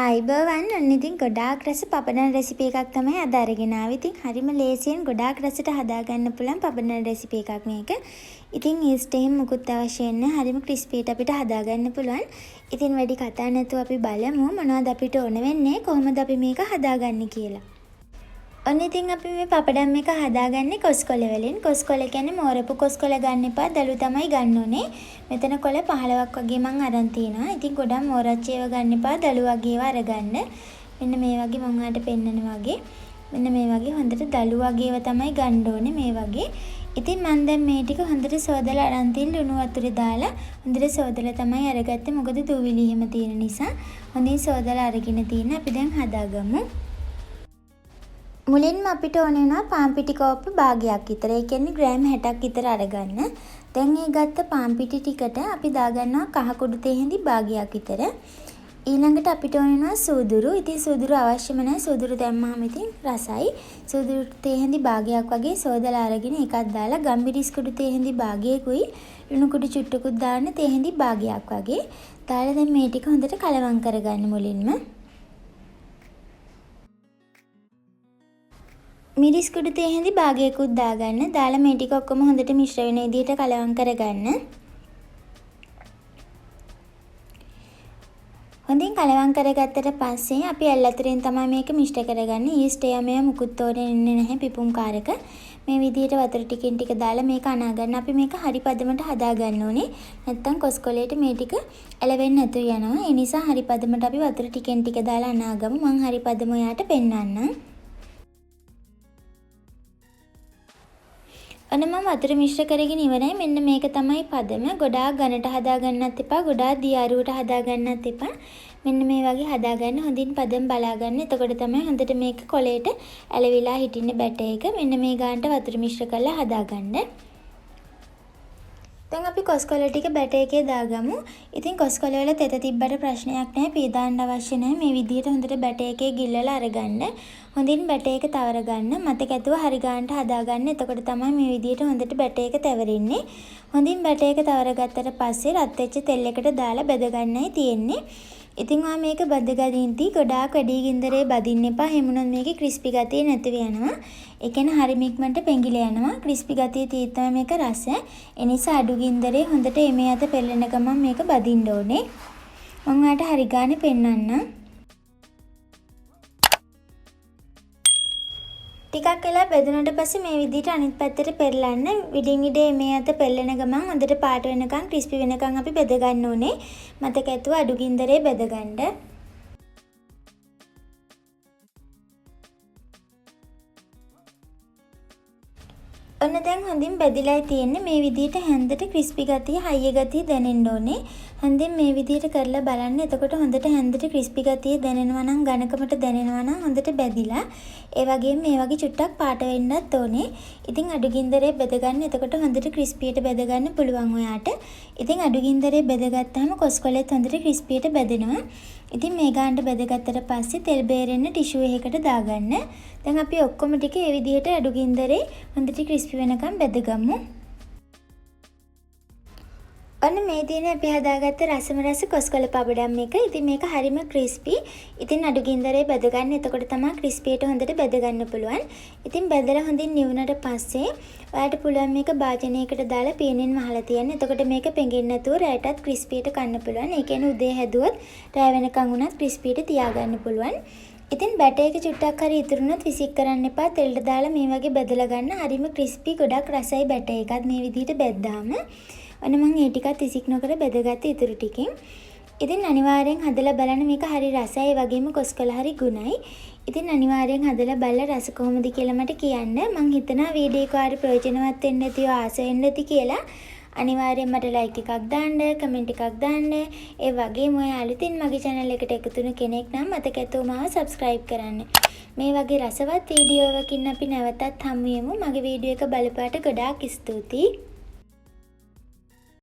ආයිබෝවන් ඔන්න ඉතින් ගොඩාක් රස පපඩම් රෙසිපි එකක් තමයි අද අරගෙන ආවේ. ඉතින් හරිම ලේසියෙන් ගොඩාක් රසට හදාගන්න පුළුවන් පපඩම් රෙසිපි එකක් මේක. ඉතින් ඊස්ට් එහෙම මුකුත් අවශ්‍ය නැහැ. හරිම ක්‍රිස්පීට අපිට හදාගන්න පුළුවන්. ඉතින් වැඩි කතා නැතුව අපි බලමු මොනවද අපිට ඕන වෙන්නේ, කොහොමද අපි මේක හදාගන්නේ කියලා. ඔන්න ඉතින් අපි මේ පපඩම් එක හදාගන්නේ කොස්කොල වලින්. කොස්කොල කියන්නේ මෝරපු කොස්කොල ගන්න එපා, දළු තමයි ගන්න ඕනේ. මෙතන කොළ 15ක් වගේ මං අරන් තියනවා. ඉතින් ගොඩක් මෝරච්ච ඒවා ගන්න එපා, දළු වගේ ඒවා අරගන්න. මෙන්න මේ වගේ මං ඔයාලට පෙන්නන වගේ. මෙන්න මේ වගේ හොඳට දළු වගේ ඒවා තමයි ගන්න ඕනේ මේ වගේ. ඉතින් මං දැන් මේ ටික හොඳට සෝදලා අරන් තින් ලුණු වතුරේ දාලා හොඳට සෝදලා තමයි අරගත්තේ. මොකද දූවිලි එහෙම තියෙන නිසා. හොඳින් සෝදලා අරගෙන තියෙන අපි දැන් හදාගමු. මුලින්ම අපිට ඕන වෙනවා පාන් පිටි කෝප්ප භාගයක් විතර. ඒ කියන්නේ ග්‍රෑම් 60ක් විතර අරගන්න. දැන් මේ ගත්ත පාන් පිටි ටිකට අපි දාගන්නවා කහ කුඩු තේ හැඳි භාගයක් විතර. ඊළඟට අපිට ඕන වෙනවා සූදුරු. ඉතින් සූදුරු අවශ්‍යම නැහැ. සූදුරු දැම්මම ඉතින් රසයි. සූදුරු තේ හැඳි භාගයක් වගේ සෝදලා අරගෙන එකක් දාලා ගම්බිරිස් කුඩු තේ හැඳි භාගයකුයි ලුණු කුඩු චුට්ටකුත් දාන්න තේ හැඳි භාගයක් වගේ. දාලා දැන් මේ ටික හොඳට කලවම් කරගන්න මුලින්ම. මිරිස් කුඩු තේ හැඳි භාගයකුත් දාගන්න. දාලා මේ ටික ඔක්කොම හොඳට මිශ්‍ර වෙන විදිහට කලවම් කරගන්න. හොඳින් කලවම් කරගත්තට පස්සේ අපි ඇල්ලතරෙන් තමයි මේක මිශ්‍ර කරගන්නේ. ඊස්ට් යමය මුකුත් තෝරන්නේ නැහැ පිපුම් කාරක. මේ විදිහට වතුර ටිකෙන් ටික දාලා මේක අනා ගන්න. අපි මේක හරි පදමට හදා ගන්න ඕනේ. නැත්තම් කොස්කොලේට මේ ටික ඇලවෙන්නේ නැතුව යනවා. ඒ නිසා හරි පදමට අපි වතුර ටිකෙන් ටික දාලා අනාගමු. මං හරි පදම ඔයාට පෙන්වන්නම්. ඔන්න මම වතුර මිශ්‍ර කරගෙන ඉවරයි. මෙන්න මේක තමයි පදම. ගොඩාක් ඝනට හදා ගන්නත් එපා, ගොඩාක් දියාරුවට හදා ගන්නත් එපා. මෙන්න මේ වගේ හදා ගන්න. හොඳින් පදම බලා ගන්න. එතකොට තමයි හොඳට මේක කොලේට ඇලවිලා හිටින්න බැටර් එක. මෙන්න මේ ගානට වතුර මිශ්‍ර කරලා හදා ගන්න. දැන් අපි කොස්කොල ටික බැටර් එකේ දාගමු. ඉතින් කොස්කොල වල තෙත තිබ්බට ප්‍රශ්නයක් නැහැ. පී දාන්න අවශ්‍ය නැහැ. මේ විදිහට හොඳට බැටර් එකේ ගිල්ලලා අරගන්න. හොඳින් බැටර් එක තවර ගන්න. මතක ඇතුව හරි ගානට හදා ගන්න. එතකොට තමයි මේ විදිහට හොඳට බැටර් එක තැවරෙන්නේ. හොඳින් බැටර් එක තවර ගත්තට පස්සේ රත් වෙච්ච තෙල් එකට දාලා බෙද ගන්නයි තියෙන්නේ. ඉතින් ඔයා මේක බද ගදින්දී ගොඩාක් වැඩි ගින්දරේ බදින්න එපා. එහෙමනොත් මේකේ ක්‍රිස්පි ගතිය නැතිව යනවා. ඒ කියන්නේ හරි මික්මන්ට පෙඟිලා යනවා. ක්‍රිස්පි ගතිය තියෙද්දම මේක රස. ඒ නිසා අඩු ගින්දරේ හොඳට එමේ අත පෙරලෙන ගමන් මේක බදින්න ඕනේ. මම ඔයාලට හරි ගානේ පෙන්වන්නම්. ටිකක් වෙලා බෙදුනට පස්සේ මේ විදිහට අනිත් පැත්තට පෙරලන්න. විඩින් විඩේ මේ අත පෙරලෙන ගමන් හොඳට පාට වෙනකන් ක්‍රිස්පි වෙනකන් අපි බෙද ගන්න ඕනේ. මතක ඇතුව අඩු ගින්දරේ බෙද ගන්න. ඔන්න දැන් හොඳින් බෙදිලායි තියෙන්නේ. මේ විදිහට හැන්දට ක්‍රිස්පි ගතිය, හයිය ගතිය දැනෙන්න ඕනේ. හැන්දෙන් මේ විදිහට කරලා බලන්න. එතකොට හොඳට හැන්දට ක්‍රිස්පි ගතිය දැනෙනවා නම්, ඝනකමට දැනෙනවා නම් හොඳට බැදිලා. ඒ වගේම මේ වගේ චුට්ටක් පාට වෙන්නත් ඕනේ. ඉතින් අඩු ගින්දරේ බෙද ගන්න. එතකොට හොඳට ක්‍රිස්පියට බෙද ගන්න පුළුවන් ඔයාට. ඉතින් අඩු ගින්දරේ බෙදගත්තාම කොස්කොලෙත් හොඳට ක්‍රිස්පියට බෙදෙනවා. ඉතින් මේ ගානට බෙදගත්තට පස්සේ තෙල් බේරෙන්න ටිෂු එකකට දාගන්න. දැන් අපි ඔක්කොම ටික මේ විදිහට අඩු ගින්දරේ හොඳට ක්‍රිස්පි වෙනකම් බෙදගමු. ඔන්න මේ තියෙන අපි හදාගත්ත රසම රස කොස්කොල පපඩම් එක. ඉතින් මේක හරිම ක්‍රිස්පි. ඉතින් අඩු ගින්දරේ බෙද ගන්න. එතකොට තමයි ක්‍රිස්පියට හොඳට බෙද ගන්න පුළුවන්. ඉතින් බෙදලා හොඳින් නිවුනට පස්සේ ඔයාලට පුළුවන් මේක භාජනයකට දාලා පීනෙන් වහලා තියන්න. එතකොට මේක පෙඟෙන්නේ නැතුව රැයටත් ක්‍රිස්පියට කන්න පුළුවන්. ඒ කියන්නේ උදේ හැදුවොත් රැය වෙනකන් උනත් ක්‍රිස්පියට තියාගන්න පුළුවන්. ඉතින් බැටර් එක චුට්ටක් හරි ඉතුරුනොත් විසික් කරන්න එපා. තෙල්ට දාලා මේ වගේ බෙදලා ගන්න. හරිම ක්‍රිස්පි, ගොඩක් රසයි බැටර් එකත් මේ විදිහට බෙද්දාම. ඔන්න මම මේ ටිකත් විසික් නොකර බෙදගත්ත ඉතුරු ටිකෙන්. ඉතින් අනිවාර්යෙන් හදලා බලන්න. මේක හරි රසයි. ඒ වගේම කොස්කොල හරි ගුණයි. ඉතින් අනිවාර්යෙන් හදලා බලලා රස කොහොමද කියලා මට කියන්න. මං හිතනවා වීඩියෝ එක හරි ප්‍රයෝජනවත් වෙන්න ඇති, ආස වෙන්න ඇති කියලා. අනිවාර්යෙන් මට ලයික් එකක් දාන්න, කමෙන්ට් එකක් දාන්න. ඒ වගේම ඔය අලුතින් මගේ channel එකට එකතු වුණු කෙනෙක් නම් මතක ඇතුව මාව subscribe කරන්න. මේ වගේ රසවත් වීඩියෝ එකකින් අපි නැවතත් හමු වෙමු. මගේ වීඩියෝ එක බලපාට ගොඩාක් ස්තුතියි.